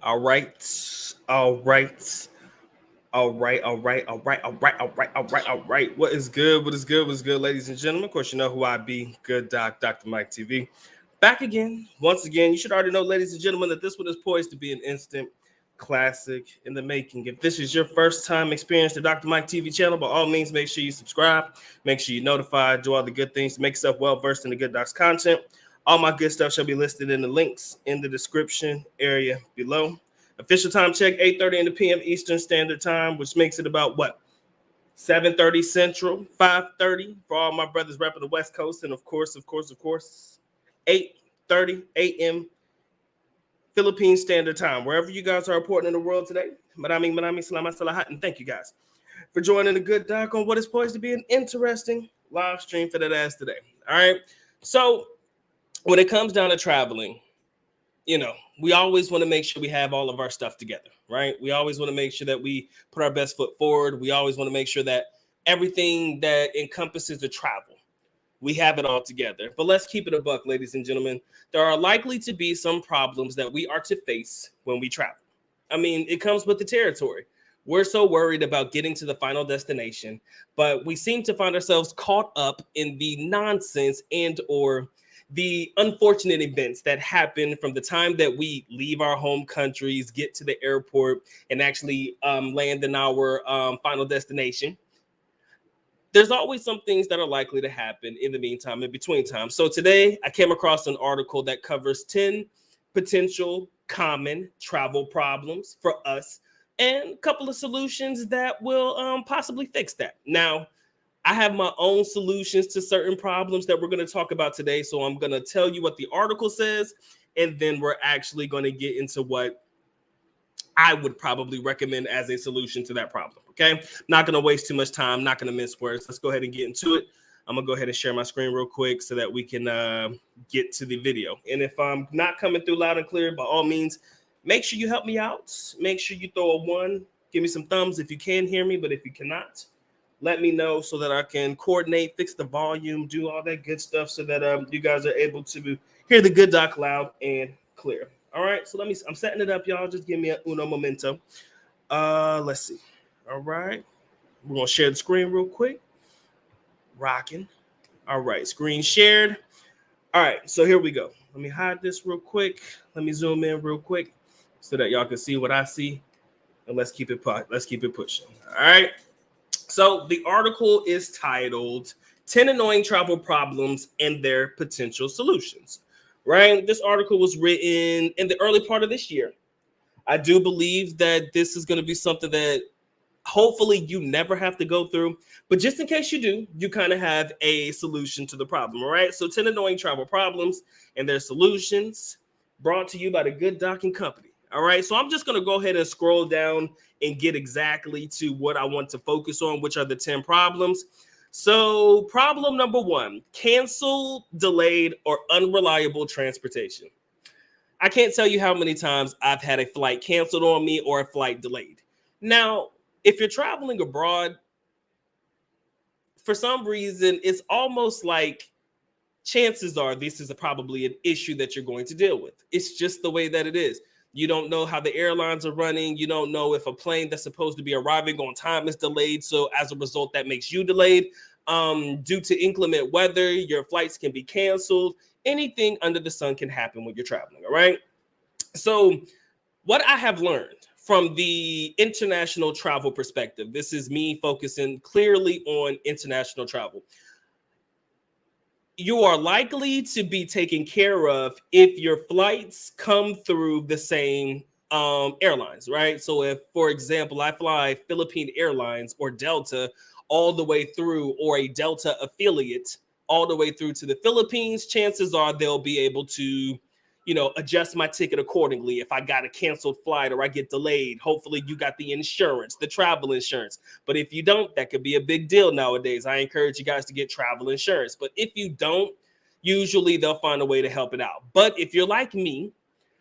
All right. All right. All right. All right. All right. All right. All right. All right. All right. What is good? What is good? What is good, ladies and gentlemen? Of course, you know who I be. Good Doc, Dr. Mike TV. Back again. Once again, you should already know, ladies and gentlemen, that this one is poised to be an instant classic in the making. If this is your first time experience the Dr. Mike TV channel, by all means, make sure you subscribe. Make sure you notify. Do all the good things to make yourself well versed in the Good Doc's content. All my good stuff shall be listed in the links in the description area below. Official time check, 8:30 in the p.m. Eastern Standard Time, which makes it about what? 7:30 Central, 5:30 for all my brothers repping the West Coast, and of course, 8:30 a.m. Philippine Standard Time. Wherever you guys are reporting in the world today, Madami, Salamat, Salahat, and thank you guys for joining the Good Doc on what is poised to be an interesting live stream for that ass today. All right. So when it comes down to traveling, we always want to make sure we have all of our stuff together, right? We always want to make sure that we put our best foot forward. We always want to make sure that everything that encompasses the travel, we have it all together. But let's keep it a buck, ladies and gentlemen. There are likely to be some problems that we are to face when we travel. I mean, it comes with the territory. We're so worried about getting to the final destination, but we seem to find ourselves caught up in the nonsense and or the unfortunate events that happen from the time that we leave our home countries, get to the airport, and actually land in our final destination. There's always some things that are likely to happen in the meantime, in between time. So today I came across an article that covers 10 potential common travel problems for us and a couple of solutions that will possibly fix that. Now, I have my own solutions to certain problems that we're going to talk about today. So I'm going to tell you what the article says, and then we're actually going to get into what I would probably recommend as a solution to that problem. Okay. Not going to waste too much time. Not going to mince words. Let's go ahead and get into it. I'm going to go ahead and share my screen real quick so that we can get to the video. And if I'm not coming through loud and clear, by all means, make sure you help me out. Make sure you throw a 1. Give me some thumbs if you can hear me, but if you cannot, let me know so that I can coordinate, fix the volume, do all that good stuff so that you guys are able to hear the Good Doc loud and clear. All right, so I'm setting it up, y'all. Just give me a uno momento. Let's see. All right, we're gonna share the screen real quick. Rocking. All right, screen shared. All right, so here we go. Let me hide this real quick. Let me zoom in real quick so that y'all can see what I see, and let's keep it pushing. All right. So the article is titled 10 Annoying Travel Problems and Their Potential Solutions, right? This article was written in the early part of this year. I do believe that this is going to be something that hopefully you never have to go through, but just in case you do, you kind of have a solution to the problem, all right? So 10 Annoying Travel Problems and Their Solutions, brought to you by the Good Docking Company. All right, so I'm just going to go ahead and scroll down and get exactly to what I want to focus on, which are the 10 problems. So problem number 1, canceled, delayed, or unreliable transportation. I can't tell you how many times I've had a flight canceled on me or a flight delayed. Now, if you're traveling abroad, for some reason, it's almost like chances are this is probably an issue that you're going to deal with. It's just the way that it is. You don't know how the airlines are running. You don't know if a plane that's supposed to be arriving on time is delayed. So as a result, that makes you delayed. Due to inclement weather, your flights can be canceled. Anything under the sun can happen when you're traveling, all right? So what I have learned from the international travel perspective, this is me focusing clearly on international travel. You are likely to be taken care of if your flights come through the same airlines, right? So if, for example, I fly Philippine Airlines or Delta all the way through, or a Delta affiliate all the way through to the Philippines, chances are they'll be able to, adjust my ticket accordingly. If I got a canceled flight or I get delayed, hopefully you got the insurance, the travel insurance. But if you don't, that could be a big deal nowadays. I encourage you guys to get travel insurance. But if you don't, usually they'll find a way to help it out. But if you're like me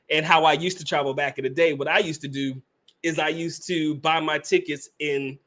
and how I used to travel back in the day, what I used to do is I used to buy my tickets in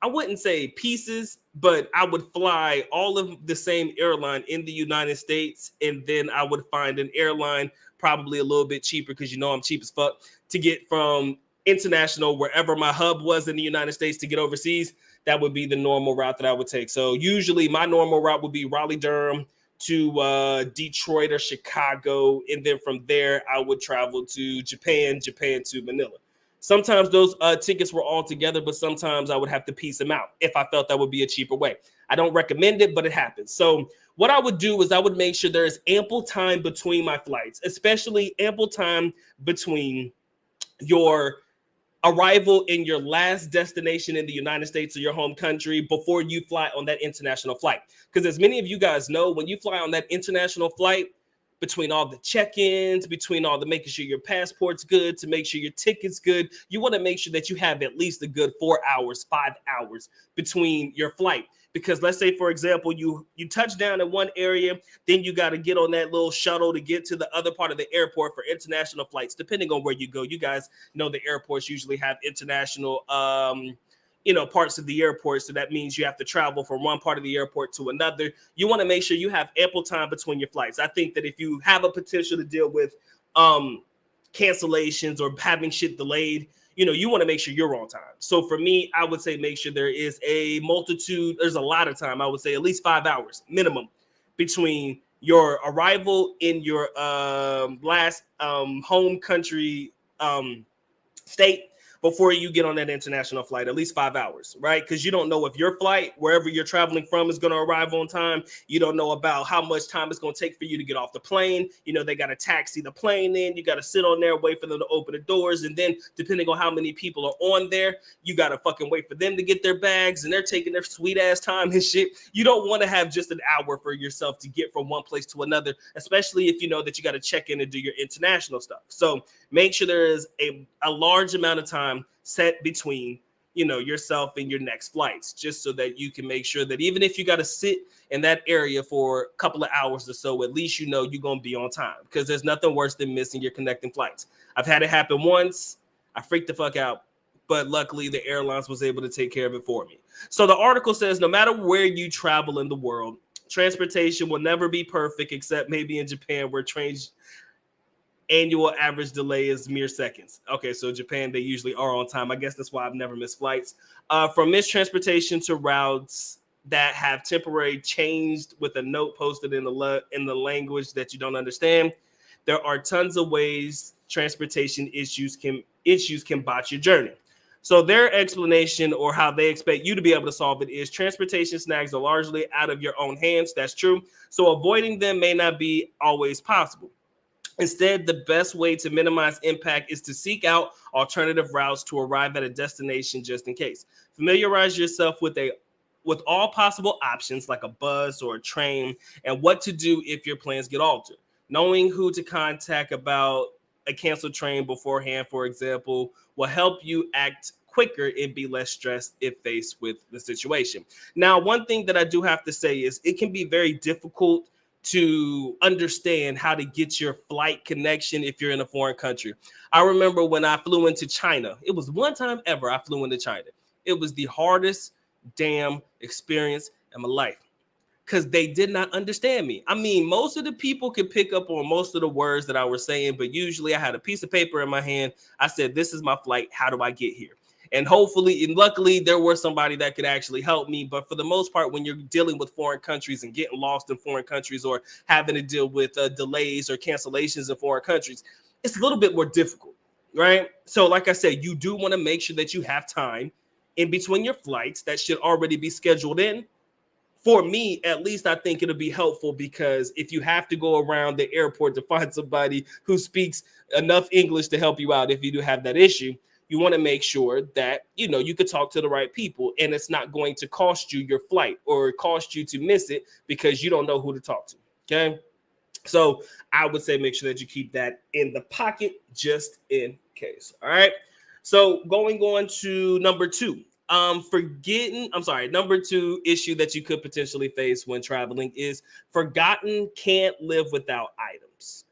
I wouldn't say pieces, but I would fly all of the same airline in the United States, and then I would find an airline probably a little bit cheaper because I'm cheap as fuck to get from international wherever my hub was in the United States to get overseas. That would be the normal route that I would take. So usually my normal route would be Raleigh, Durham to Detroit or Chicago, and then from there I would travel to Japan to Manila. Sometimes those tickets were all together, but sometimes I would have to piece them out if I felt that would be a cheaper way. I don't recommend it, but it happens. So what I would do is I would make sure there is ample time between my flights, especially ample time between your arrival in your last destination in the United States or your home country before you fly on that international flight. Because as many of you guys know, when you fly on that international flight, between all the check-ins, between all the making sure your passport's good, to make sure your ticket's good, you want to make sure that you have at least a good 4 hours, 5 hours between your flight. Because let's say, for example, you touch down in one area, then you got to get on that little shuttle to get to the other part of the airport for international flights, depending on where you go. You guys know the airports usually have international parts of the airport. So that means you have to travel from one part of the airport to another. You want to make sure you have ample time between your flights. I think that if you have a potential to deal with cancellations or having shit delayed, you want to make sure you're on time. So for me, I would say make sure there's a lot of time. I would say at least 5 hours minimum between your arrival in your last home country state before you get on that international flight, at least 5 hours, right? Because you don't know if your flight, wherever you're traveling from, is going to arrive on time. You don't know about how much time it's going to take for you to get off the plane. They got to taxi the plane in. You got to sit on there, wait for them to open the doors. And then depending on how many people are on there, you got to fucking wait for them to get their bags, and they're taking their sweet ass time and shit. You don't want to have just an hour for yourself to get from one place to another, especially if you know that you got to check in and do your international stuff. So make sure there is a large amount of time set between yourself and your next flights, just so that you can make sure that even if you got to sit in that area for a couple of hours or so, at least you're going to be on time, because there's nothing worse than missing your connecting flights. I've had it happen once. I freaked the fuck out, but luckily the airlines was able to take care of it for me. So the article says, no matter where you travel in the world, transportation will never be perfect, except maybe in Japan, where trains annual average delay is mere seconds. Okay, so Japan, they usually are on time. I guess that's why I've never missed flights. From missed transportation to routes that have temporarily changed with a note posted in the language that you don't understand, there are tons of ways transportation issues can botch your journey. So their explanation, or how they expect you to be able to solve it, is transportation snags are largely out of your own hands. That's true. So avoiding them may not be always possible. Instead, the best way to minimize impact is to seek out alternative routes to arrive at a destination just in case. Familiarize yourself with all possible options, like a bus or a train, and what to do if your plans get altered. Knowing who to contact about a canceled train beforehand, for example, will help you act quicker and be less stressed if faced with the situation. Now, one thing that I do have to say is it can be very difficult to understand how to get your flight connection if you're in a foreign country. I remember when I flew into China. It was one time ever I flew into China. It was the hardest damn experience in my life, because they did not understand me. I mean, most of the people could pick up on most of the words that I was saying, but usually I had a piece of paper in my hand. I said, this is my flight. How do I get here? And hopefully, and luckily, there was somebody that could actually help me. But for the most part, when you're dealing with foreign countries and getting lost in foreign countries, or having to deal with delays or cancellations in foreign countries, it's a little bit more difficult, right? So like I said, you do want to make sure that you have time in between your flights that should already be scheduled in. For me, at least, I think it'll be helpful, because if you have to go around the airport to find somebody who speaks enough English to help you out, if you do have that issue, you want to make sure that, you could talk to the right people, and it's not going to cost you your flight or cost you to miss it because you don't know who to talk to. Okay. So I would say make sure that you keep that in the pocket just in case. All right. So going on to number two. Number two issue that you could potentially face when traveling is forgotten can't live without items.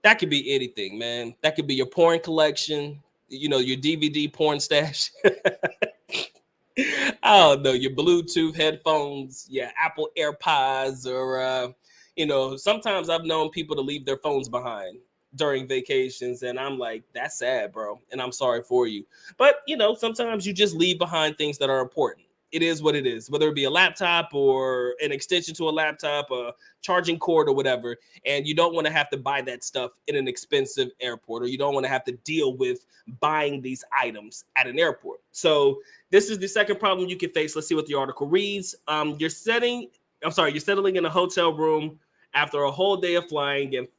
That could be anything, man. That could be your porn collection, your DVD porn stash. I don't know, your Bluetooth headphones, your Apple AirPods, or sometimes I've known people to leave their phones behind during vacations, and I'm like, that's sad, bro, and I'm sorry for you. But sometimes you just leave behind things that are important. It is what it is, whether it be a laptop or an extension to a laptop, a charging cord or whatever, and you don't want to have to buy that stuff in an expensive airport, or you don't want to have to deal with buying these items at an airport. So this is the second problem you can face. Let's see what the article reads. You're settling in a hotel room after a whole day of flying and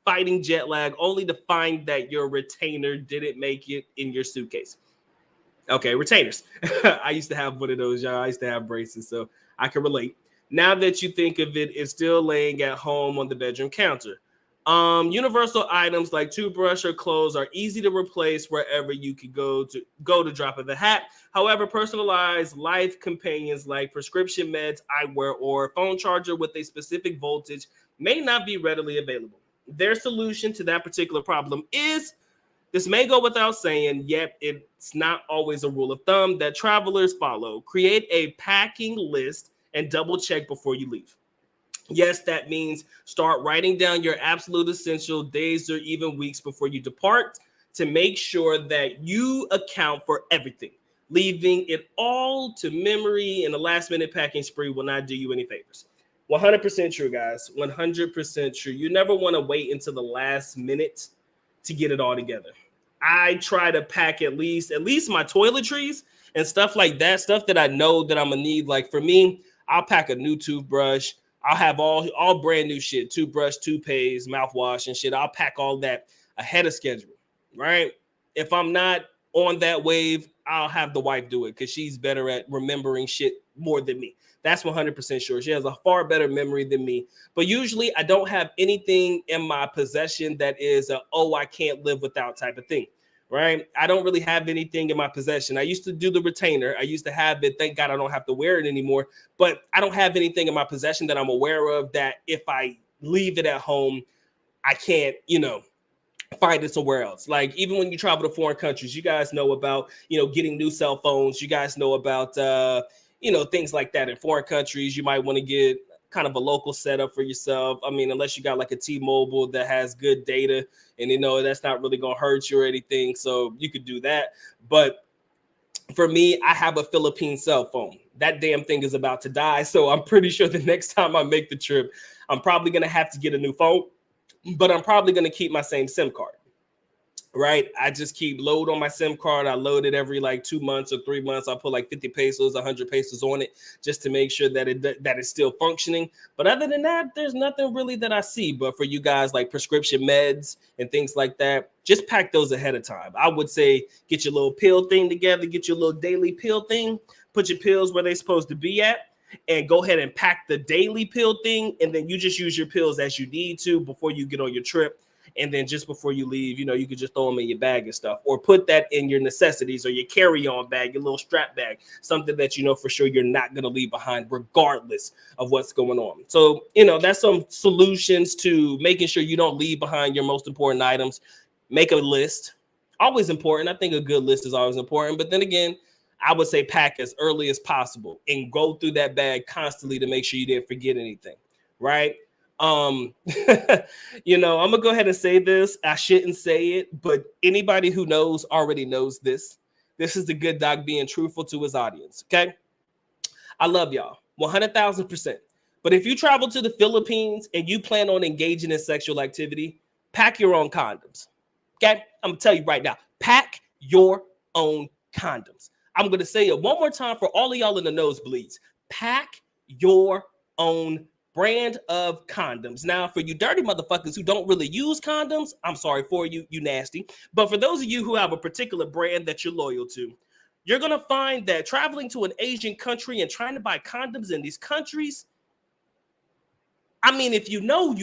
fighting jet lag, only to find that your retainer didn't make it in your suitcase. Okay, retainers. I used to have one of those, y'all. I used to have braces, so I can relate. Now that you think of it, it's still laying at home on the bedroom counter. Universal items like toothbrush or clothes are easy to replace wherever you could go to drop of the hat. However, personalized life companions like prescription meds, eyewear, or phone charger with a specific voltage may not be readily available. Their solution to that particular problem is, this may go without saying, yet it's not always a rule of thumb that travelers follow. Create a packing list and double check before you leave. Yes, that means start writing down your absolute essential days or even weeks before you depart to make sure that you account for everything. Leaving it all to memory in a last-minute packing spree will not do you any favors. 100% true, guys. 100% true. You never want to wait until the last minute to get it all together. I try to pack at least my toiletries and stuff like that, stuff that I know that I'm gonna need. Like for me, I'll pack a new toothbrush. I'll have all brand new shit, toothbrush, toothpaste, mouthwash, and shit. I'll pack all that ahead of schedule, right? If I'm not on that wave, I'll have the wife do it because she's better at remembering shit more than me. That's 100% sure. She has a far better memory than me. But usually I don't have anything in my possession that is I can't live without type of thing, right? I don't really have anything in my possession. I used to do the retainer. I used to have it. Thank God I don't have to wear it anymore. But I don't have anything in my possession that I'm aware of that if I leave it at home, I can't, find it somewhere else. Like even when you travel to foreign countries, you guys know about, getting new cell phones. You guys know about, things like that in foreign countries. You might want to get kind of a local setup for yourself. I mean, unless you got like a T-Mobile that has good data and, that's not really going to hurt you or anything. So you could do that. But for me, I have a Philippine cell phone. That damn thing is about to die. So I'm pretty sure the next time I make the trip, I'm probably going to have to get a new phone, but I'm probably going to keep my same SIM card. Right, I just keep load on my SIM card. I load it every like 2 months or 3 months. I put like 50 pesos, 100 pesos on it just to make sure that it's still functioning. But other than that, there's nothing really that I see. But for you guys like prescription meds and things like that, just pack those ahead of time. I would say get your little pill thing together, get your little daily pill thing, put your pills where they're supposed to be at, and go ahead and pack the daily pill thing. And then you just use your pills as you need to before you get on your trip. And then just before you leave, you could just throw them in your bag and stuff, or put that in your necessities or your carry-on bag, your little strap bag, something that for sure you're not going to leave behind regardless of what's going on. So, that's some solutions to making sure you don't leave behind your most important items. Make a list. Always important. I think a good list is always important. But then again, I would say pack as early as possible and go through that bag constantly to make sure you didn't forget anything, right? I'm gonna go ahead and say this. I shouldn't say it, but anybody who knows already knows this. This is the good doc being truthful to his audience. Okay, I love y'all 100,000%. But if you travel to the Philippines and you plan on engaging in sexual activity, pack your own condoms. Okay, I'm gonna tell you right now, pack your own condoms. I'm gonna say it one more time for all of y'all in the nosebleeds. Pack your own brand of condoms. Now, for you dirty motherfuckers who don't really use condoms, I'm sorry for you, you nasty. But for those of you who have a particular brand that you're loyal to, you're going to find that traveling to an Asian country and trying to buy condoms in these countries, I mean, if you know,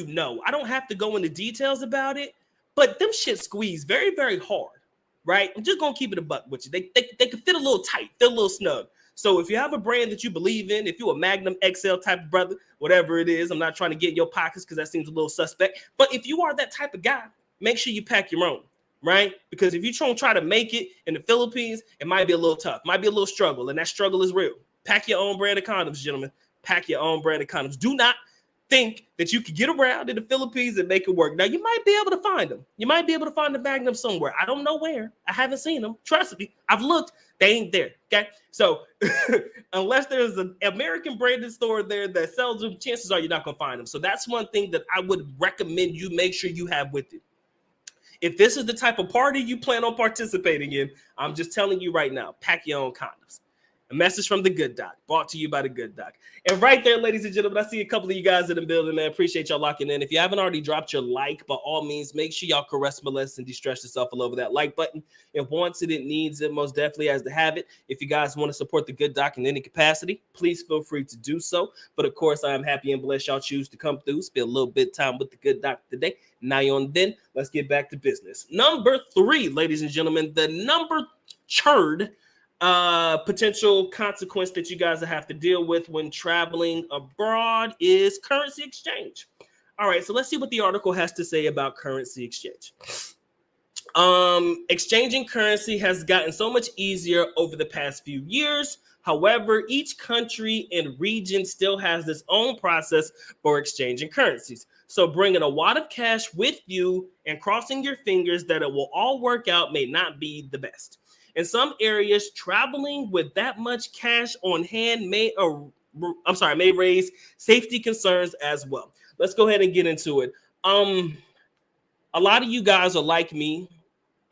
I don't have to go into details about it, but them shit squeeze very, very hard, right? I'm just going to keep it a buck with you. They can fit a little tight, fit a little snug. So if you have a brand that you believe in, if you're a Magnum XL type of brother, whatever it is, I'm not trying to get in your pockets because that seems a little suspect. But if you are that type of guy, make sure you pack your own. right? Because if you try to make it in the Philippines, it might be a little tough, might be a little struggle, and that struggle is real. Pack your own brand of condoms, gentlemen. Pack your own brand of condoms. Do not think that you can get around in the Philippines and make it work. Now, you might be able to find them. You might be able to find the Magnum somewhere. I don't know where. I haven't seen them. Trust me. I've looked. They ain't there. Okay. So unless there's an American branded store there that sells them, chances are you're not going to find them. So that's one thing that I would recommend you make sure you have with you. If this is the type of party you plan on participating in, I'm just telling you right now, pack your own condoms. A message from the Good Doc, brought to you by the Good Doc. And right there, ladies and gentlemen, I see a couple of you guys in the building, man. Appreciate y'all locking in. If you haven't already dropped your like, by all means, make sure y'all caress, molest, and de-stress yourself all over that like button. It wants it, it needs it, most definitely has to have it. If you guys want to support the Good Doc in any capacity, please feel free to do so. But of course, I am happy and blessed y'all choose to come through, spend a little bit of time with the Good Doc today. Now on then, let's get back to business. Number 3, ladies and gentlemen, the number churd potential consequence that you guys have to deal with when traveling abroad is currency exchange. All right, so let's see what the article has to say about currency exchange. Exchanging currency has gotten so much easier over the past few years. However, each country and region still has its own process for exchanging currencies. So bringing a wad of cash with you and crossing your fingers that it will all work out may not be the best. In some areas, traveling with that much cash on hand may raise safety concerns as well. Let's go ahead and get into it. A lot of you guys are like me,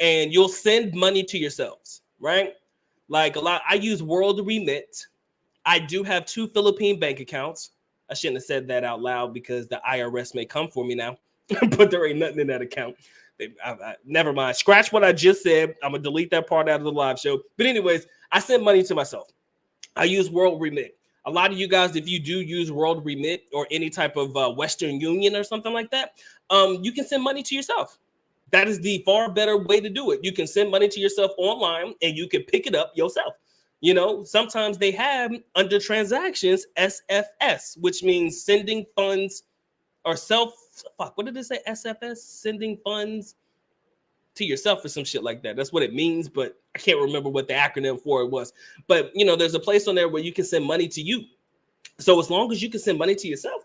and you'll send money to yourselves, right? Like I use World Remit. I do have 2 Philippine bank accounts. I shouldn't have said that out loud because the IRS may come for me now, but there ain't nothing in that account. Never mind. Scratch what I just said. I'm going to delete that part out of the live show. But anyways, I send money to myself. I use World Remit. A lot of you guys, if you do use World Remit or any type of Western Union or something like that, you can send money to yourself. That is the far better way to do it. You can send money to yourself online and you can pick it up yourself. You know, sometimes they have under transactions SFS, which means sending funds or what did it say? SFS, sending funds to yourself or some shit like that. That's what it means, but I can't remember what the acronym for it was. But, you know, there's a place on there where you can send money to you. So as long as you can send money to yourself,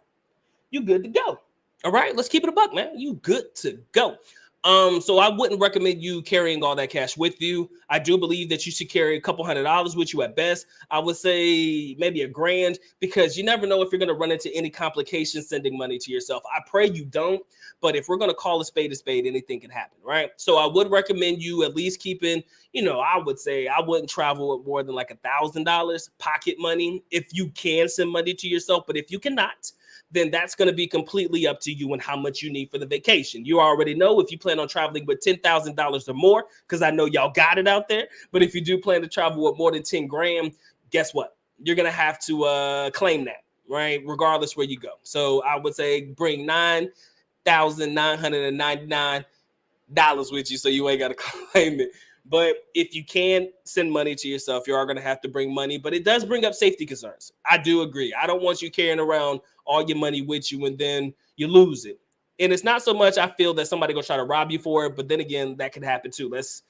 you're good to go. All right, let's keep it a buck, man. You good to go. So I wouldn't recommend you carrying all that cash with you. I do believe that you should carry a couple $100s with you at best. I would say maybe $1,000 because you never know if you're going to run into any complications sending money to yourself. I pray you don't, but if we're going to call a spade, anything can happen, right? So I would recommend you at least keeping, you know, I would say I wouldn't travel with more than like $1,000 pocket money if you can send money to yourself. But if you cannot, then that's going to be completely up to you and how much you need for the vacation. You already know if you plan on traveling with $10,000 or more, because I know y'all got it out there. But if you do plan to travel with more than 10 grand, guess what? You're going to have to claim that, right? Regardless where you go. So I would say bring $9,999 with you so you ain't got to claim it. But if you can send money to yourself, you are going to have to bring money. But it does bring up safety concerns. I do agree. I don't want you carrying around all your money with you and then you lose it. And it's not so much I feel that somebody gonna try to rob you for it, but then again, that could happen too. Let's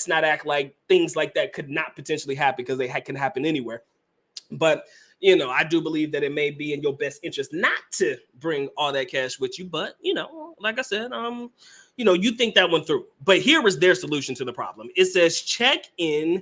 not act like things like that could not potentially happen because they can happen anywhere. But you know, I do believe that it may be in your best interest not to bring all that cash with you. But you know, like I said, you know, you think that one through. But here is their solution to the problem. It says check in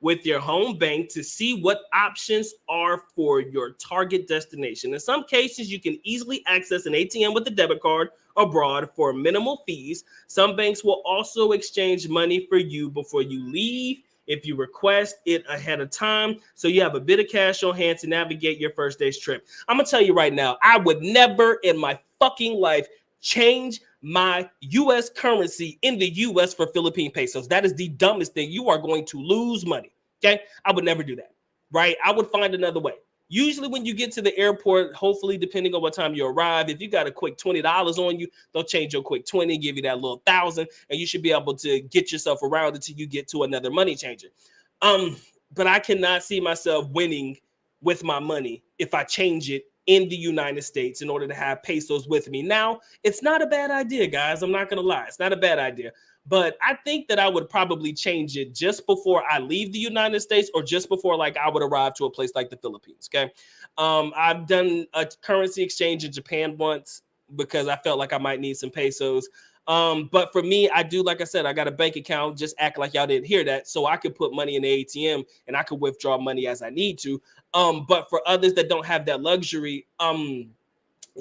with your home bank to see what options are for your target destination. In some cases, you can easily access an ATM with a debit card abroad for minimal fees. Some banks will also exchange money for you before you leave if you request it ahead of time, so you have a bit of cash on hand to navigate your first day's trip. I'm gonna tell you right now, I would never in my fucking life change my U.S. currency in the U.S. for Philippine pesos. That is the dumbest thing. You are going to lose money, okay? I would never do that, right? I would find another way. Usually when you get to the airport, hopefully, depending on what time you arrive, if you got a quick $20 on you, they'll change your quick 20, give you that little 1,000, and you should be able to get yourself around until you get to another money changer. But I cannot see myself winning with my money if I change it in the United States in order to have pesos with me. Now, it's not a bad idea, guys. I'm not going to lie. It's not a bad idea. But I think that I would probably change it just before I leave the United States, or just before like I would arrive to a place like the Philippines. Okay. I've done a currency exchange in Japan once because I felt like I might need some pesos. But for me, I do, like I said, I got a bank account. Just act like y'all didn't hear that. So I could put money in the ATM and I could withdraw money as I need to. But for others that don't have that luxury,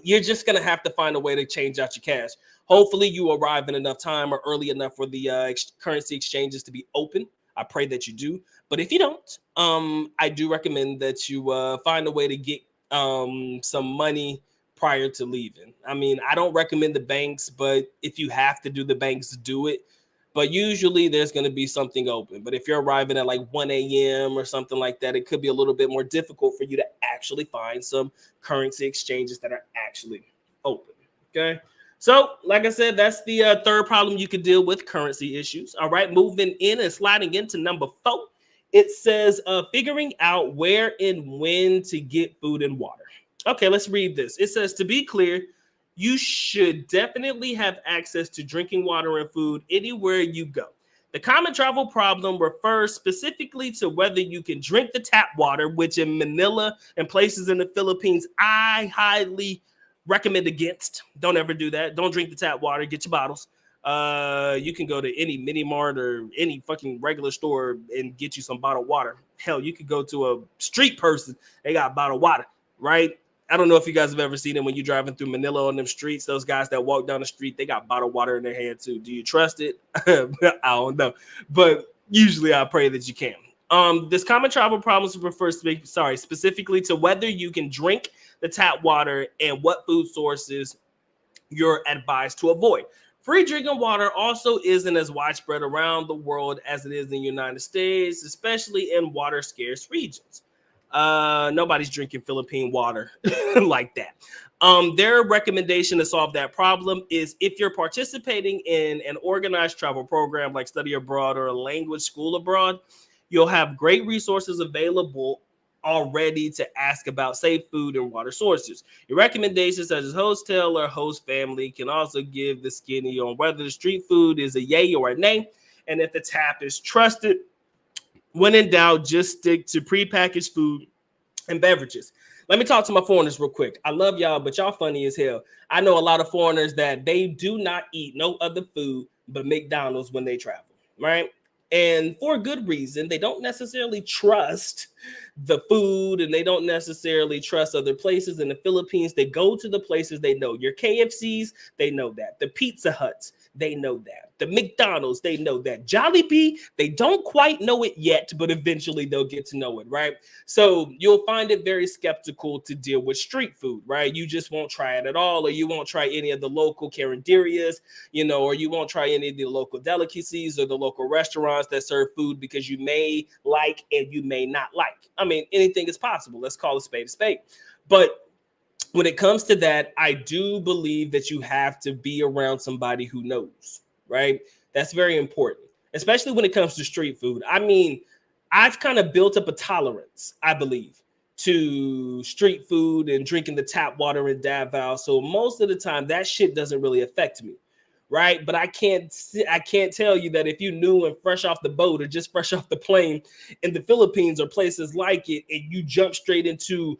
you're just gonna have to find a way to change out your cash. Hopefully, you arrive in enough time or early enough for the currency exchanges to be open. I pray that you do. But if you don't, I do recommend that you find a way to get some money prior to leaving. I mean, I don't recommend the banks, but if you have to do the banks, do it. But usually there's going to be something open. But if you're arriving at like 1 a.m. or something like that, it could be a little bit more difficult for you to actually find some currency exchanges that are actually open. Okay. So, like I said, that's the third problem you could deal with, currency issues. All right. Moving in and sliding into number 4. It says figuring out where and when to get food and water. Okay, let's read this. It says, to be clear, you should definitely have access to drinking water and food anywhere you go. The common travel problem refers specifically to whether you can drink the tap water, which in Manila and places in the Philippines, I highly recommend against. Don't ever do that. Don't drink the tap water. Get your bottles. You can go to any mini mart or any fucking regular store and get you some bottled water. Hell, you could go to a street person. They got bottled water, right? I don't know if you guys have ever seen them when you're driving through Manila on them streets. Those guys that walk down the street, they got bottled water in their hand too. Do you trust it? I don't know, but usually I pray that you can. This common travel problems refers to, specifically to whether you can drink the tap water and what food sources you're advised to avoid. Free drinking water also isn't as widespread around the world as it is in the United States, especially in water scarce regions. Nobody's drinking Philippine water like that. Their recommendation to solve that problem is, if you're participating in an organized travel program like study abroad or a language school abroad, you'll have great resources available already to ask about safe food and water sources. Your recommendations, such as hostel or host family, can also give the skinny on whether the street food is a yay or a nay, and if the tap is trusted. When in doubt, just stick to prepackaged food and beverages. Let me talk to my foreigners real quick. I love y'all, but y'all funny as hell. I know a lot of foreigners that they do not eat no other food but McDonald's when they travel, right? And for a good reason. They don't necessarily trust the food, and they don't necessarily trust other places. In the Philippines, they go to the places they know. Your KFCs, they know that. The Pizza Huts, they know that. The McDonald's, they know that. Jollibee, they don't quite know it yet, but eventually they'll get to know it, right? So you'll find it very skeptical to deal with street food, right? You just won't try it at all, or you won't try any of the local carinderias, or you won't try any of the local delicacies or the local restaurants that serve food, because you may like and you may not like. I mean, anything is possible. Let's call a spade a spade. But when it comes to that, I do believe that you have to be around somebody who knows, right? That's very important, especially when it comes to street food. I mean, I've kind of built up a tolerance, I believe, to street food and drinking the tap water in Davao. So most of the time, that shit doesn't really affect me, right? But I can't tell you that if you knew and fresh off the boat or just fresh off the plane in the Philippines or places like it, and you jump straight into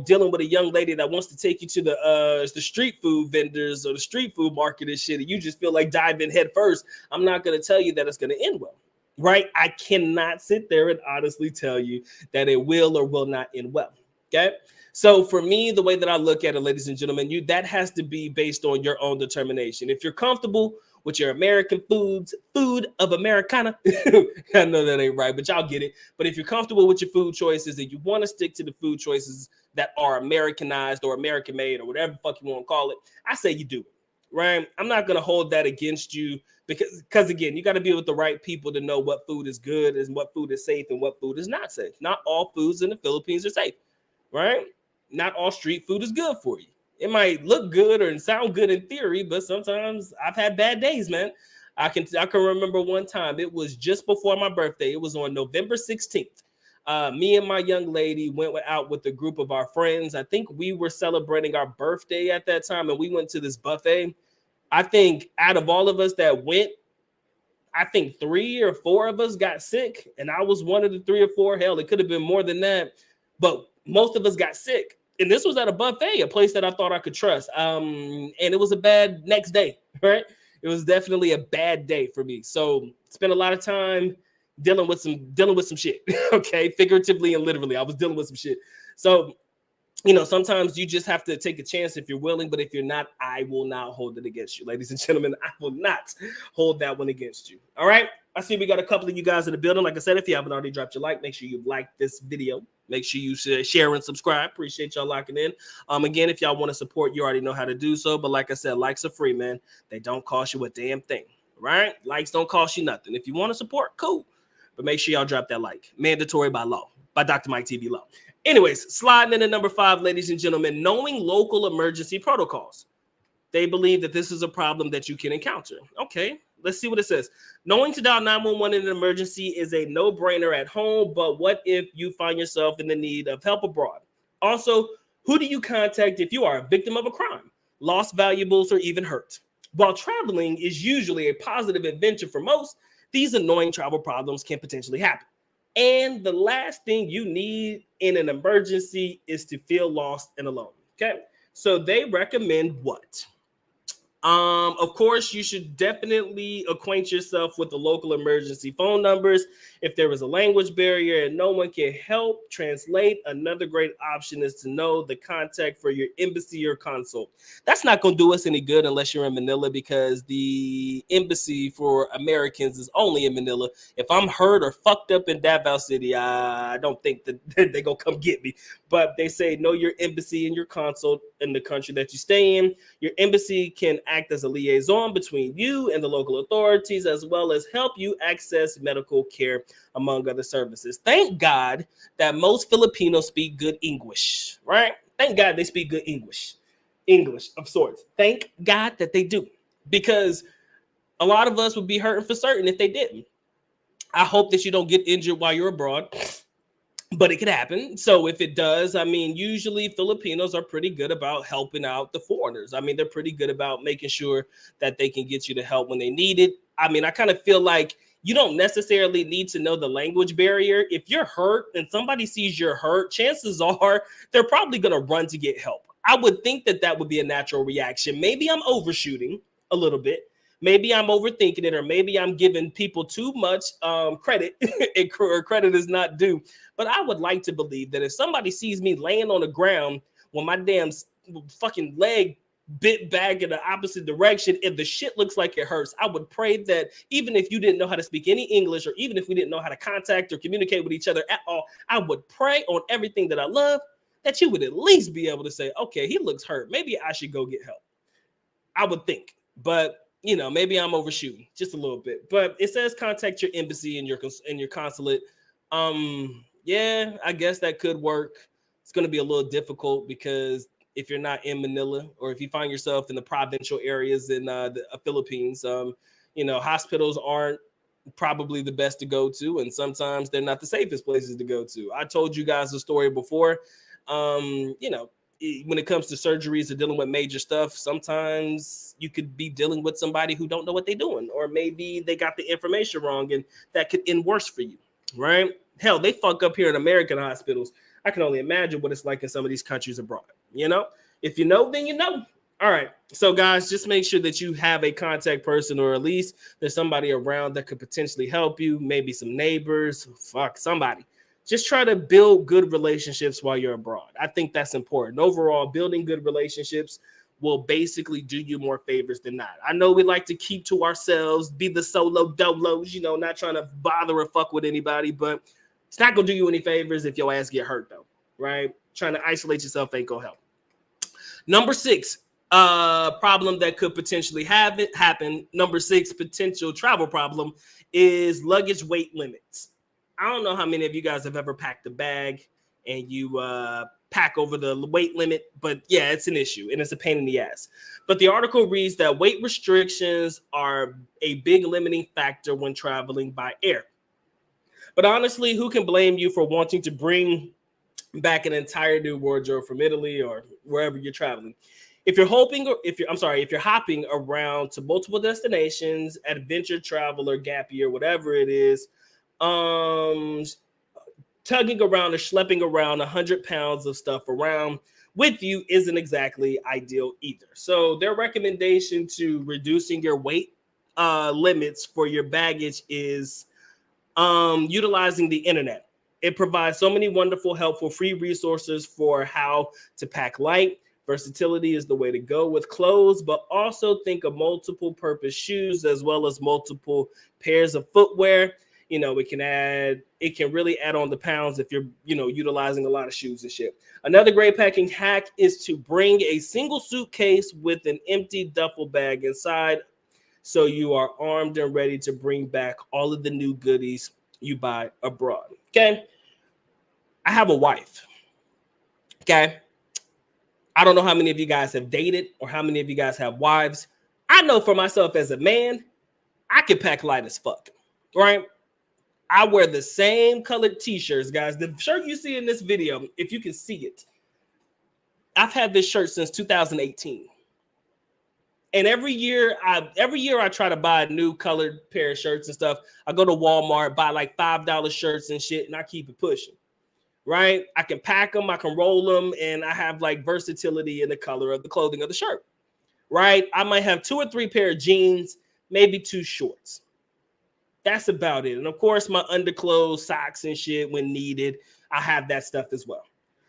dealing with a young lady that wants to take you to the street food vendors or the street food market and shit, and you just feel like diving head first, I'm not going to tell you that it's going to end well, right? I cannot sit there and honestly tell you that it will or will not end well. Okay. So for me, the way that I look at it, ladies and gentlemen, that has to be based on your own determination. If you're comfortable with your American food of Americana, I know that ain't right, but y'all get it. But if you're comfortable with your food choices and you want to stick to the food choices that are Americanized or American made or whatever the fuck you want to call it, I say you do it, right? I'm not going to hold that against you, because again, you got to be with the right people to know what food is good and what food is safe and what food is not safe. Not all foods in the Philippines are safe, right? Not all street food is good for you. It might look good or sound good in theory, but sometimes I've had bad days, man. I can remember one time, it was just before my birthday. It was on November 16th. Me and my young lady went out with a group of our friends. I think we were celebrating our birthday at that time, and we went to this buffet. I think out of all of us that went, I think 3 or 4 of us got sick, and I was one of the 3 or 4. Hell, it could have been more than that, but most of us got sick. And this was at a buffet, a place that I thought I could trust. And it was a bad next day, right? It was definitely a bad day for me. So spent a lot of time dealing with some shit. Okay, figuratively and literally, I was dealing with some shit. So sometimes you just have to take a chance if you're willing, but if you're not, I will not hold it against you. Ladies and gentlemen, I will not hold that one against you. All right. I see we got a couple of you guys in the building. Like I said, if you haven't already dropped your like, make sure you like this video. Make sure you share and subscribe. Appreciate y'all locking in. Again, if y'all want to support, you already know how to do so. But like I said, likes are free, man. They don't cost you a damn thing, right? Likes don't cost you nothing. If you want to support, cool. But make sure y'all drop that like. Mandatory by law, by Dr. Mike TV Law. Anyways, sliding into number 5, ladies and gentlemen, knowing local emergency protocols. They believe that this is a problem that you can encounter. Okay, let's see what it says. Knowing to dial 911 in an emergency is a no-brainer at home, but what if you find yourself in the need of help abroad? Also, who do you contact if you are a victim of a crime, lost valuables, or even hurt? While traveling is usually a positive adventure for most, these annoying travel problems can potentially happen. And the last thing you need in an emergency is to feel lost and alone. Okay, so they recommend what? Of course, you should definitely acquaint yourself with the local emergency phone numbers. If there is a language barrier and no one can help translate, another great option is to know the contact for your embassy or consul. That's not going to do us any good unless you're in Manila, because the embassy for Americans is only in Manila. If I'm hurt or fucked up in Davao City, I don't think that they're going to come get me. But they say know your embassy and your consul in the country that you stay in. Your embassy can act as a liaison between you and the local authorities, as well as help you access medical care, among other services. Thank God that most Filipinos speak good English, right? Thank God they speak good English of sorts. Thank God that they do, because a lot of us would be hurting for certain if they didn't. I hope that you don't get injured while you're abroad, but it could happen. So if it does, I mean, usually Filipinos are pretty good about helping out the foreigners. I mean, they're pretty good about making sure that they can get you the help when they need it. I mean, I kind of feel like you don't necessarily need to know the language barrier. If you're hurt and somebody sees you're hurt, chances are they're probably going to run to get help. I would think that that would be a natural reaction. Maybe I'm overshooting a little bit. Maybe I'm overthinking it, or maybe I'm giving people too much credit, or credit is not due. But I would like to believe that if somebody sees me laying on the ground when my damn fucking leg bit back in the opposite direction, if the shit looks like it hurts, I would pray that even if you didn't know how to speak any English, or even if we didn't know how to contact or communicate with each other at all, I would pray on everything that I love that you would at least be able to say, okay, he looks hurt. Maybe I should go get help. I would think, but maybe I'm overshooting just a little bit. But it says contact your embassy and your consulate. Yeah, I guess that could work. It's going to be a little difficult because if you're not in Manila, or if you find yourself in the provincial areas in the Philippines, hospitals aren't probably the best to go to, and sometimes they're not the safest places to go to. I told you guys a story before. When it comes to surgeries or dealing with major stuff, sometimes you could be dealing with somebody who don't know what they're doing, or maybe they got the information wrong, and that could end worse for you, right? Hell, they fuck up here in American hospitals. I can only imagine what it's like in some of these countries abroad. If you know, then you know. All right. So, guys, just make sure that you have a contact person, or at least there's somebody around that could potentially help you. Maybe some neighbors. Somebody. Just try to build good relationships while you're abroad. I think that's important. Overall, building good relationships will basically do you more favors than not. I know we like to keep to ourselves, be the solo dolos, not trying to bother or fuck with anybody, but it's not going to do you any favors if your ass get hurt, though, right? Trying to isolate yourself ain't going to help. Number 6, problem that could potentially happen. Number 6, potential travel problem is luggage weight limits. I don't know how many of you guys have ever packed a bag and you pack over the weight limit, but yeah, it's an issue and it's a pain in the ass. But the article reads that weight restrictions are a big limiting factor when traveling by air. But honestly, who can blame you for wanting to bring back an entire new wardrobe from Italy or wherever you're traveling? If you're hoping, or if you're hopping around to multiple destinations, adventure travel or gap year, whatever it is, tugging around or schlepping around 100 pounds of stuff around with you isn't exactly ideal either. So their recommendation to reducing your weight limits for your baggage is utilizing the internet. It provides so many wonderful, helpful, free resources for how to pack light. Versatility is the way to go with clothes, but also think of multiple purpose shoes as well as multiple pairs of footwear. It can really add on the pounds if you're, utilizing a lot of shoes and shit. Another great packing hack is to bring a single suitcase with an empty duffel bag inside, so you are armed and ready to bring back all of the new goodies you buy abroad. Okay. I have a wife. Okay. I don't know how many of you guys have dated or how many of you guys have wives. I know for myself as a man, I can pack light as fuck, right? I wear the same colored t-shirts, guys. The shirt you see in this video, if you can see it, I've had this shirt since 2018. And every year I try to buy a new colored pair of shirts and stuff. I go to Walmart, buy like $5 shirts and shit, and I keep it pushing. Right? I can pack them, I can roll them, and I have like versatility in the color of the clothing of the shirt. Right? I might have 2 or 3 pair of jeans, maybe 2 shorts. That's about it. And of course, my underclothes, socks and shit when needed, I have that stuff as well.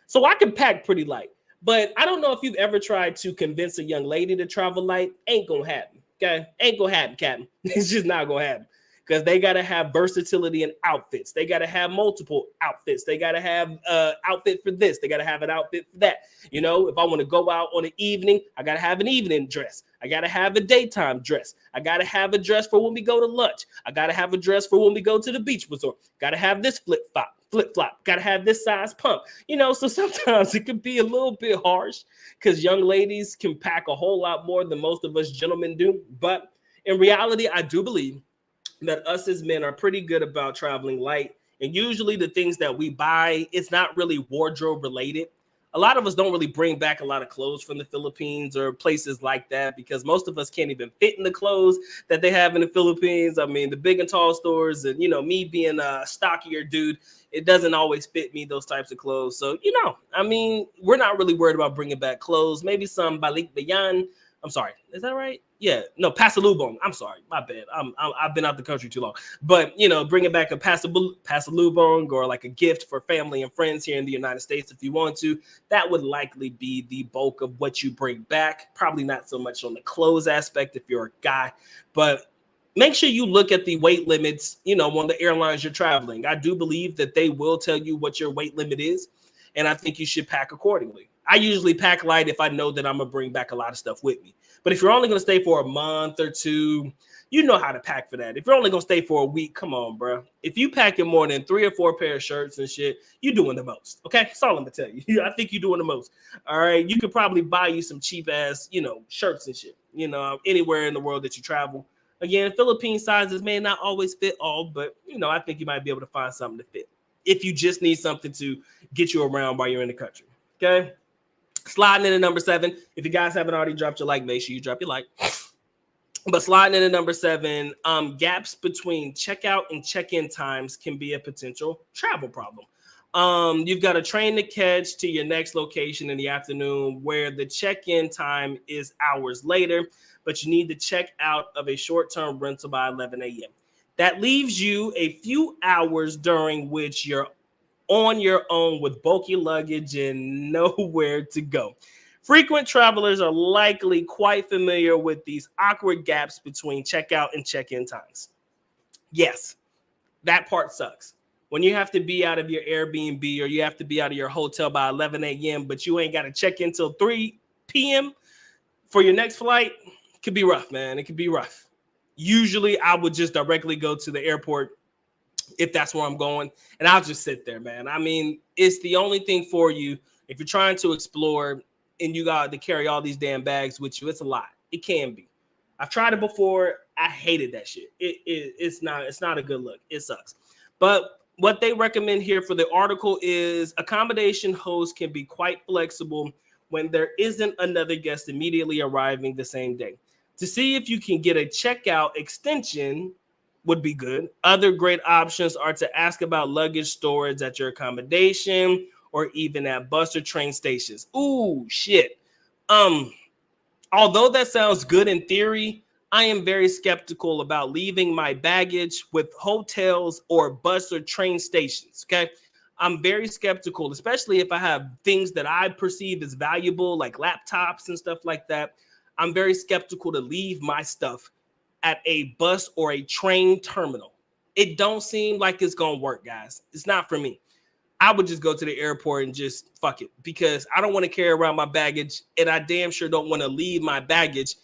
So I can pack pretty light. But I don't know if you've ever tried to convince a young lady to travel light. Ain't gonna happen. Okay? Ain't gonna happen, Captain. It's just not gonna happen. Because they got to have versatility in outfits. They got to have multiple outfits. They got to have outfit for this. They got to have an outfit for that. If I want to go out on an evening, I got to have an evening dress. I got to have a daytime dress. I got to have a dress for when we go to lunch. I got to have a dress for when we go to the beach resort. Got to have this flip-flop. Got to have this size pump. So sometimes it can be a little bit harsh because young ladies can pack a whole lot more than most of us gentlemen do. But in reality, I do believe that us as men are pretty good about traveling light. And usually the things that we buy, it's not really wardrobe related. A lot of us don't really bring back a lot of clothes from the Philippines or places like that because most of us can't even fit in the clothes that they have in the Philippines. I mean, the big and tall stores and, me being a stockier dude, it doesn't always fit me, those types of clothes. So, we're not really worried about bringing back clothes. Maybe some balik bayan. I'm sorry. Is that right? Yeah. No, pasalubong. I'm sorry. My bad. I've been out the country too long. But, bringing back a pasalubong or like a gift for family and friends here in the United States if you want to, that would likely be the bulk of what you bring back. Probably not so much on the clothes aspect if you're a guy. But make sure you look at the weight limits, on the airlines you're traveling. I do believe that they will tell you what your weight limit is. And I think you should pack accordingly. I usually pack light if I know that I'm going to bring back a lot of stuff with me. But if you're only going to stay for a month or 2, you know how to pack for that. If you're only going to stay for a week, come on, bro. If you packing more than 3 or 4 pair of shirts and shit, you're doing the most. Okay? That's all I'm going to tell you. I think you're doing the most. All right? You could probably buy you some cheap ass, shirts and shit, anywhere in the world that you travel. Again, Philippine sizes may not always fit all, but, I think you might be able to find something to fit if you just need something to get you around while you're in the country. Okay? Sliding into number 7. If you guys haven't already dropped your like, make sure you drop your like. But sliding into number 7, gaps between checkout and check-in times can be a potential travel problem. You've got a train to catch to your next location in the afternoon where the check-in time is hours later, but you need to check out of a short-term rental by 11 a.m. That leaves you a few hours during which you're on your own with bulky luggage and nowhere to go. Frequent travelers are likely quite familiar with these awkward gaps between checkout and check-in times. Yes, that part sucks. When you have to be out of your Airbnb or you have to be out of your hotel by 11 a.m., but you ain't got to check in until 3 p.m. for your next flight, it could be rough, man. It could be rough. Usually, I would just directly go to the airport if that's where I'm going, and I'll just sit there, man. I mean, it's the only thing for you. If you're trying to explore and you got to carry all these damn bags with you, it's a lot. It can be. I've tried it before. I hated that shit. It's not a good look. It sucks. But what they recommend here for the article is accommodation hosts can be quite flexible when there isn't another guest immediately arriving the same day. To see if you can get a checkout extension would be good. Other great options are to ask about luggage storage at your accommodation or even at bus or train stations. Ooh, shit. Although that sounds good in theory, I am very skeptical about leaving my baggage with hotels or bus or train stations. Okay. I'm very skeptical, especially if I have things that I perceive as valuable, like laptops and stuff like that. I'm very skeptical to leave my stuff at a bus or a train terminal. It don't seem like it's gonna work, guys. It's not for me. I would just go to the airport and just fuck it, because I don't want to carry around my baggage, and I damn sure don't want to leave my baggage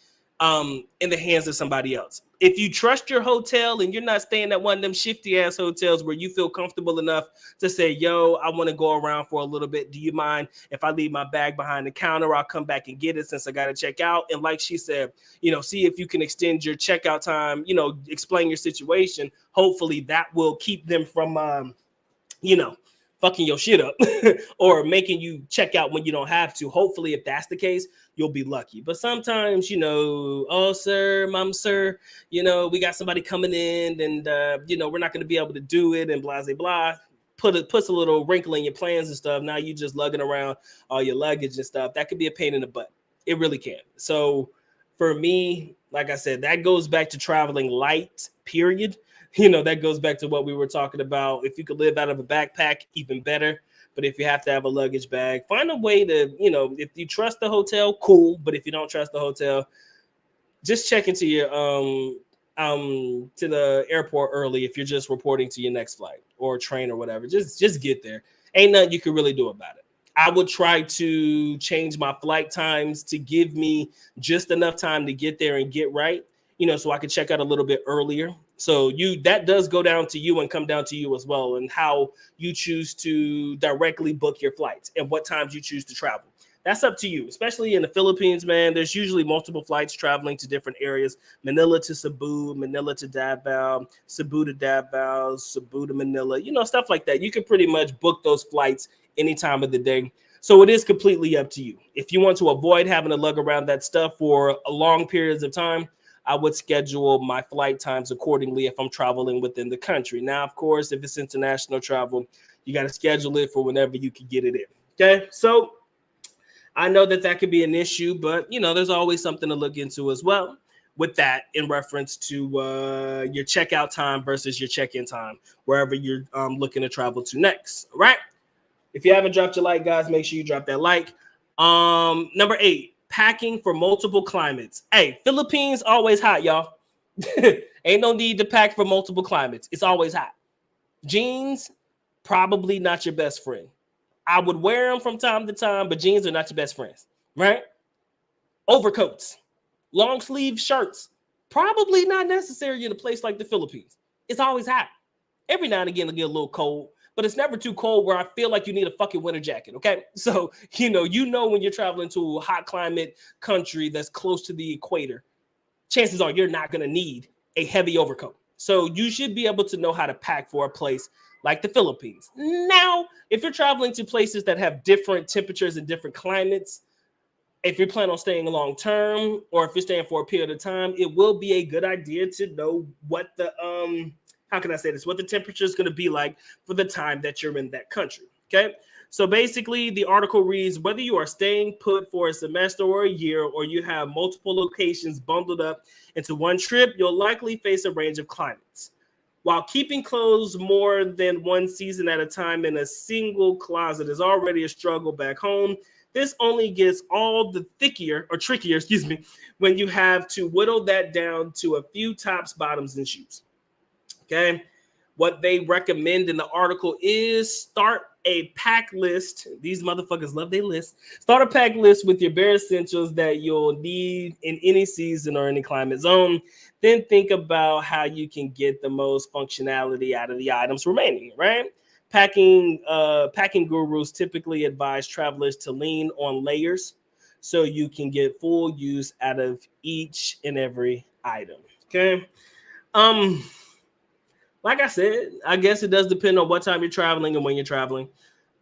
in the hands of somebody else. If you trust your hotel and you're not staying at one of them shifty ass hotels where you feel comfortable enough to say, yo, I want to go around for a little bit. Do you mind if I leave my bag behind the counter? I'll come back and get it since I got to check out. And like she said, see if you can extend your checkout time, explain your situation. Hopefully that will keep them from, fucking your shit up or making you check out when you don't have to. Hopefully, if that's the case, you'll be lucky. But sometimes, oh, sir, mom, sir, we got somebody coming in and, we're not going to be able to do it and blah, blah, blah. Puts a little wrinkle in your plans and stuff. Now you just lugging around all your luggage and stuff. That could be a pain in the butt. It really can. So for me, like I said, that goes back to traveling light, period. That goes back to what we were talking about. If you could live out of a backpack, even better. But if you have to have a luggage bag, find a way to, if you trust the hotel, cool. But if you don't trust the hotel, just check into your to the airport early if you're just reporting to your next flight or train or whatever. Just get there. Ain't nothing you can really do about it. I would try to change my flight times to give me just enough time to get there and get right, so I could check out a little bit earlier. So that does go down to you and come down to you as well, and how you choose to directly book your flights and what times you choose to travel. That's up to you, especially in the Philippines, man. There's usually multiple flights traveling to different areas. Manila to Cebu, Manila to Davao, Cebu to Davao, Cebu to Manila, stuff like that. You can pretty much book those flights any time of the day. So it is completely up to you. If you want to avoid having to lug around that stuff for a long periods of time, I would schedule my flight times accordingly if I'm traveling within the country. Now, of course, if it's international travel, you got to schedule it for whenever you can get it in. Okay, so I know that could be an issue, but there's always something to look into as well with that in reference to your checkout time versus your check-in time, wherever you're looking to travel to next. All right. If you haven't dropped your like, guys, make sure you drop that like. Number 8. Packing for multiple climates. Hey, Philippines always hot, y'all. Ain't no need to pack for multiple climates. It's always hot. Jeans, probably not your best friend. I would wear them from time to time, but jeans are not your best friends, right? Overcoats, long sleeve shirts, probably not necessary in a place like the Philippines. It's always hot. Every now and again, it'll get a little cold, but it's never too cold where I feel like you need a fucking winter jacket, okay? So, when you're traveling to a hot climate country that's close to the equator, chances are you're not going to need a heavy overcoat. So you should be able to know how to pack for a place like the Philippines. Now, if you're traveling to places that have different temperatures and different climates, if you're planning on staying long term or if you're staying for a period of time, it will be a good idea to know what the how can I say this? What the temperature is going to be like for the time that you're in that country. Okay. So basically, the article reads, whether you are staying put for a semester or a year, or you have multiple locations bundled up into one trip, you'll likely face a range of climates. While keeping clothes more than one season at a time in a single closet is already a struggle back home, this only gets all the trickier, when you have to whittle that down to a few tops, bottoms, and shoes. Okay. What they recommend in the article is start a pack list. These motherfuckers love their list. Start a pack list with your bare essentials that you'll need in any season or any climate zone. Then think about how you can get the most functionality out of the items remaining, right? Packing gurus typically advise travelers to lean on layers so you can get full use out of each and every item. Okay. Like I said, I guess it does depend on what time you're traveling and when you're traveling.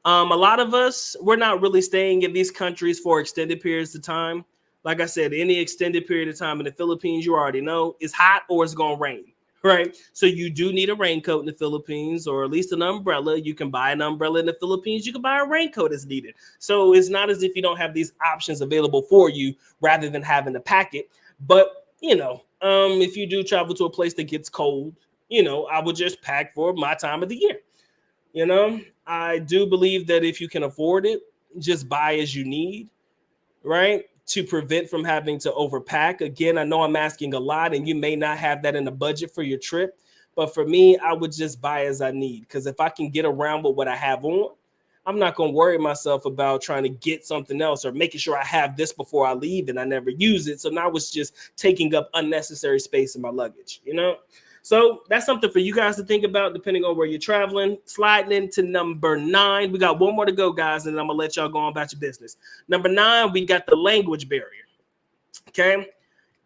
A lot of us, we're not really staying in these countries for extended periods of time. Like I said, any extended period of time in the Philippines, you already know, it's hot or it's going to rain, right? So you do need a raincoat in the Philippines, or at least an umbrella. You can buy an umbrella in the Philippines. You can buy a raincoat as needed. So it's not as if you don't have these options available for you rather than having to pack it. But, if you do travel to a place that gets cold, I would just pack for my time of the year. I do believe that if you can afford it, just buy as you need, right? To prevent from having to overpack. Again, I know I'm asking a lot and you may not have that in the budget for your trip, but for me, I would just buy as I need, because if I can get around with what I have on, I'm not going to worry myself about trying to get something else or making sure I have this before I leave and I never use it. So now it's just taking up unnecessary space in my luggage. So that's something for you guys to think about depending on where you're traveling. Sliding into number 9. We got one more to go, guys, and I'm going to let y'all go on about your business. Number 9, we got the language barrier. Okay.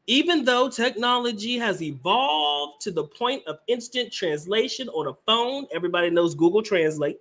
Even though technology has evolved to the point of instant translation on a phone, everybody knows Google Translate,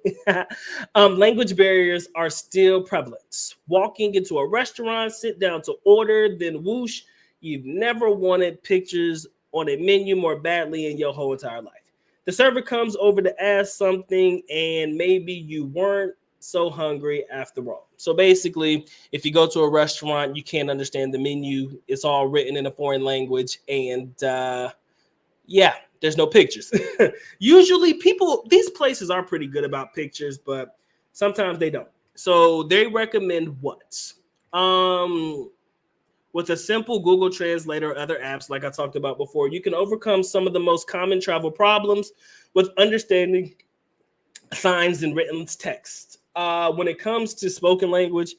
language barriers are still prevalent. Walking into a restaurant, sit down to order, then whoosh, you've never wanted pictures on a menu more badly in your whole entire life. The server comes over to ask something, and maybe you weren't so hungry after all. So basically, if you go to a restaurant, you can't understand the menu. It's all written in a foreign language, and there's no pictures. Usually these places are pretty good about pictures, but sometimes they don't. So they recommend what? With a simple Google Translate or other apps, like I talked about before, you can overcome some of the most common travel problems with understanding signs and written text. When it comes to spoken language,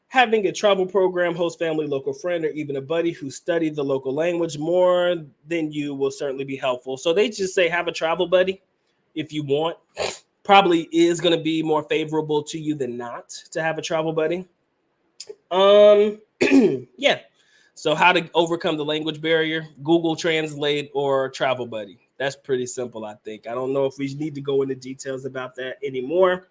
having a travel program, host family, local friend, or even a buddy who studied the local language more than you will certainly be helpful. So they just say have a travel buddy if you want. Probably is going to be more favorable to you than not to have a travel buddy. Yeah. So how to overcome the language barrier? Google Translate or travel buddy. That's pretty simple, I think. I don't know if we need to go into details about that anymore.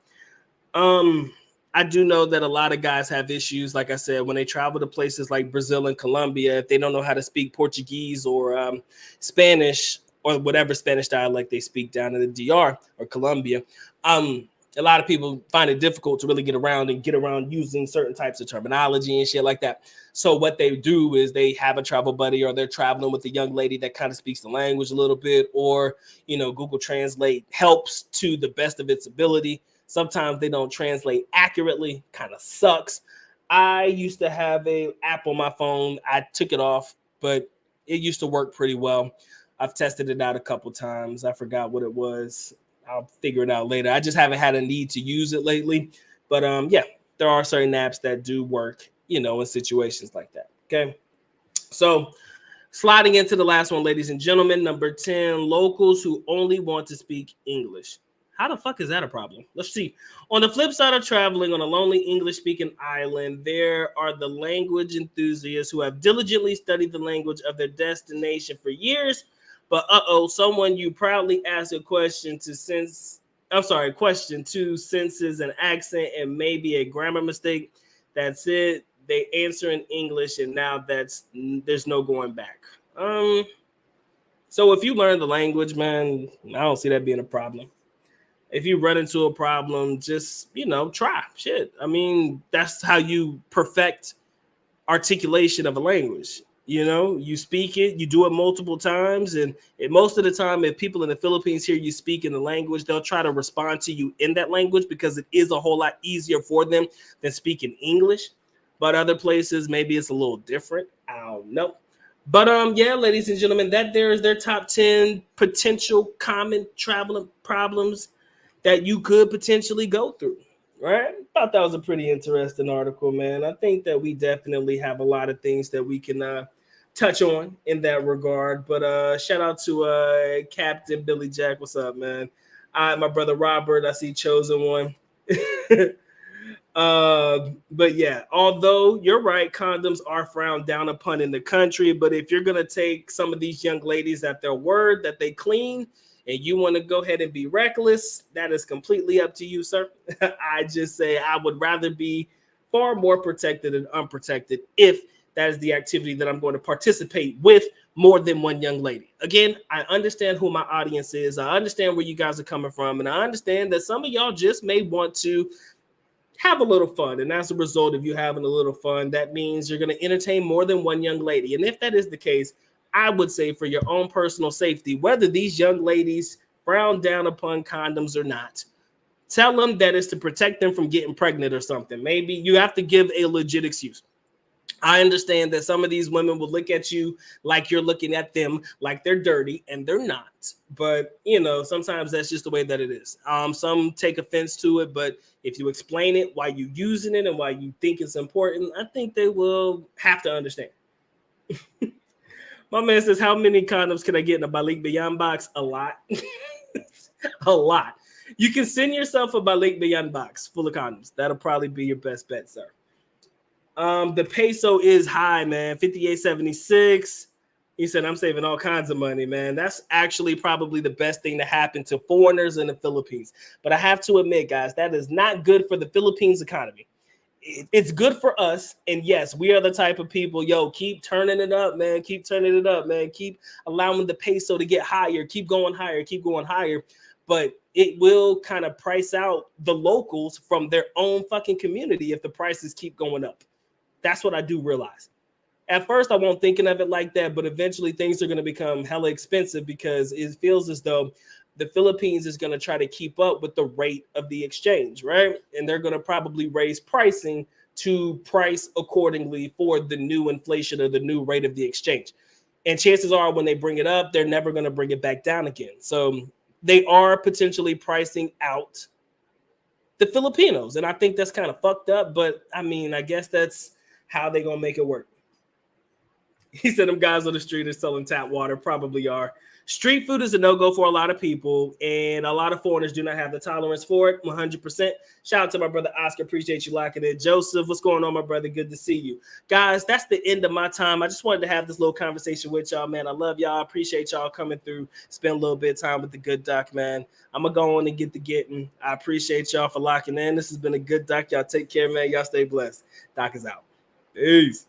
I do know that a lot of guys have issues, like I said, when they travel to places like Brazil and Colombia, if they don't know how to speak Portuguese or Spanish or whatever Spanish dialect they speak down in the DR or Colombia, a lot of people find it difficult to really get around using certain types of terminology and shit like that. So what they do is they have a travel buddy, or they're traveling with a young lady that kind of speaks the language a little bit, or, Google Translate helps to the best of its ability. Sometimes they don't translate accurately, kind of sucks. I used to have an app on my phone. I took it off, but it used to work pretty well. I've tested it out a couple times. I forgot what it was. I'll figure it out later. I just haven't had a need to use it lately. But there are certain apps that do work, in situations like that. Okay. So sliding into the last one, ladies and gentlemen, number 10, locals who only want to speak English. How the fuck is that a problem? Let's see. On the flip side of traveling on a lonely English-speaking island, there are the language enthusiasts who have diligently studied the language of their destination for years. But someone you proudly ask a question to senses and accent and maybe a grammar mistake. That's it. They answer in English, and now there's no going back. So if you learn the language, man, I don't see that being a problem. If you run into a problem, just, try shit. I mean, that's how you perfect articulation of a language. You speak it, you do it multiple times. And most of the time, if people in the Philippines hear you speak in the language, they'll try to respond to you in that language because it is a whole lot easier for them than speaking English. But other places, maybe it's a little different. I don't know. But ladies and gentlemen, that there is their top 10 potential common traveling problems that you could potentially go through. Right? I thought that was a pretty interesting article, man. I think that we definitely have a lot of things that we can touch on in that regard. But shout out to Captain Billy Jack. What's up, man? My brother Robert, I see Chosen One. But yeah, although you're right, condoms are frowned down upon in the country. But if you're going to take some of these young ladies at their word that they clean, and you want to go ahead and be reckless, that is completely up to you, sir. I just say I would rather be far more protected than unprotected if that is the activity that I'm going to participate with more than one young lady. Again, I understand who my audience is. I understand where you guys are coming from, and I understand that some of y'all just may want to have a little fun. And as a result of you having a little fun, that means you're going to entertain more than one young lady. And if that is the case, I would say for your own personal safety, whether these young ladies frown down upon condoms or not, tell them that it's to protect them from getting pregnant or something. Maybe you have to give a legit excuse. I understand that some of these women will look at you like you're looking at them like they're dirty, and they're not. But, you know, sometimes that's just the way that it is. Some take offense to it, but if you explain it, why you using it and why you think it's important, I think they will have to understand. My man says, how many condoms can I get in a Balik Bayan box? A lot. A lot. You can send yourself a Balik Bayan box full of condoms. That'll probably be your best bet, sir. The peso is high, man. 58.76. He said, I'm saving all kinds of money, man. That's actually probably the best thing to happen to foreigners in the Philippines. But I have to admit, guys, that is not good for the Philippines economy. It's good for us. And yes, we are the type of people, yo, keep turning it up, man. Keep turning it up, man. Keep allowing the peso to get higher. Keep going higher. Keep going higher. But it will kind of price out the locals from their own fucking community if the prices keep going up. That's what I do realize. At first, I won't thinking of it like that, but eventually things are going to become hella expensive because it feels as though the Philippines is going to try to keep up with the rate of the exchange, right? And they're going to probably raise pricing to price accordingly for the new inflation or the new rate of the exchange. And chances are when they bring it up, they're never going to bring it back down again. So they are potentially pricing out the Filipinos. And I think that's kind of fucked up, but I mean, I guess that's how they gonna make it work. He said them guys on the street are selling tap water, probably are. Street food is a no-go for a lot of people, and a lot of foreigners do not have the tolerance for it, 100%. Shout out to my brother Oscar. Appreciate you locking in. Joseph, what's going on, my brother? Good to see you. Guys, that's the end of my time. I just wanted to have this little conversation with y'all, man. I love y'all. I appreciate y'all coming through, spend a little bit of time with the good doc, man. I'm going to go on and get the getting. I appreciate y'all for locking in. This has been a good doc. Y'all take care, man. Y'all stay blessed. Doc is out. Peace.